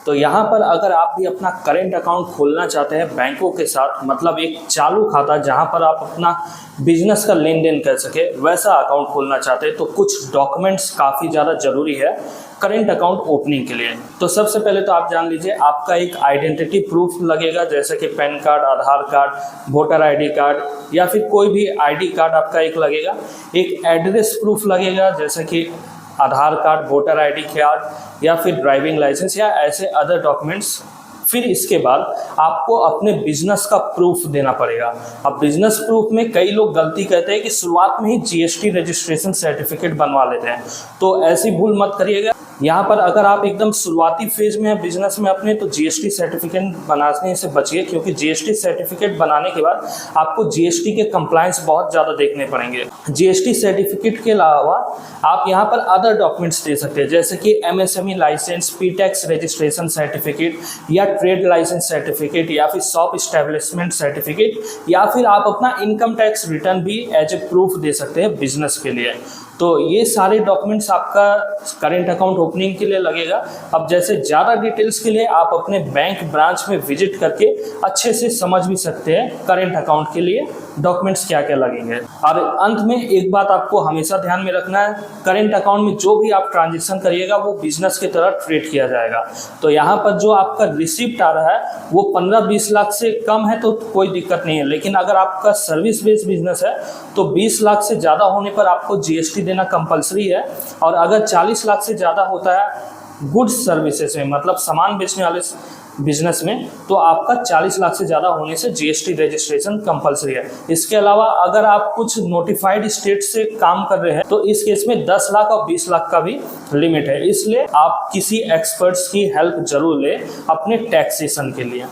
तो यहाँ पर अगर आप भी अपना करेंट अकाउंट खोलना चाहते हैं बैंकों के साथ, मतलब एक चालू खाता जहाँ पर आप अपना बिजनेस का लेन देन कर सके, वैसा अकाउंट खोलना चाहते हैं तो कुछ डॉक्यूमेंट्स काफ़ी ज़्यादा ज़रूरी है करेंट अकाउंट ओपनिंग के लिए। तो सबसे पहले तो आप जान लीजिए, आपका एक आइडेंटिटी प्रूफ लगेगा, जैसे कि पैन कार्ड, आधार कार्ड, वोटर आईडी कार्ड या फिर कोई भी आईडी कार्ड आपका एक लगेगा। एक एड्रेस प्रूफ लगेगा, जैसे कि आधार कार्ड, वोटर आईडी कार्ड या फिर ड्राइविंग लाइसेंस या ऐसे अदर डॉक्यूमेंट्स। फिर इसके बाद आपको अपने बिजनेस का प्रूफ देना पड़ेगा। अब बिजनेस प्रूफ में कई लोग गलती करते हैं कि शुरुआत में ही जीएसटी रजिस्ट्रेशन सर्टिफिकेट बनवा लेते हैं, तो ऐसी भूल मत करिएगा। यहाँ पर अगर आप एकदम शुरुआती फेज में हैं बिजनेस में अपने, तो जीएसटी सर्टिफिकेट बनाने से बचिए, क्योंकि जीएसटी सर्टिफिकेट बनाने के बाद आपको जीएसटी के कंप्लायंस बहुत ज़्यादा देखने पड़ेंगे। जीएसटी सर्टिफिकेट के अलावा आप यहाँ पर अदर डॉक्यूमेंट्स दे सकते हैं, जैसे कि एमएसएमई लाइसेंस, पीटैक्स रजिस्ट्रेशन सर्टिफिकेट या ट्रेड लाइसेंस सर्टिफिकेट या फिर शॉप इस्टेब्लिशमेंट सर्टिफिकेट, या फिर आप अपना इनकम टैक्स रिटर्न भी एज ए प्रूफ दे सकते हैं बिजनेस के लिए। तो ये सारे डॉक्यूमेंट्स आपका करेंट अकाउंट ओपनिंग के लिए लगेगा। अब जैसे ज़्यादा डिटेल्स के लिए आप अपने बैंक ब्रांच में विजिट करके अच्छे से समझ भी सकते हैं करेंट अकाउंट के लिए डॉक्यूमेंट्स क्या क्या लगेंगे। और अंत में एक बात आपको हमेशा ध्यान में रखना है, करेंट अकाउंट में जो भी आप ट्रांजेक्शन करिएगा वो बिजनेस की तरह ट्रीट किया जाएगा। तो यहाँ पर जो आपका रिसिप्ट आ रहा है वो 15-20 लाख से कम है तो कोई दिक्कत नहीं है, लेकिन अगर आपका सर्विस बेस्ड बिजनेस है तो 20 लाख से ज़्यादा होने पर आपको जीएसटी देना कंपलसरी है। और अगर 40 लाख से ज़्यादा होता है गुड्स सर्विसेज में, मतलब सामान बेचने वाले बिजनेस में, तो आपका 40 लाख से ज़्यादा होने से जीएसटी रजिस्ट्रेशन कंपलसरी है। इसके अलावा अगर आप कुछ नोटिफाइड स्टेट से काम कर रहे हैं तो इस केस में 10 लाख और 20 लाख का भी लिमिट है। इसलिए आप किसी एक्सपर्ट्स की हेल्प जरूर लें अपने टैक्सेशन के लिए।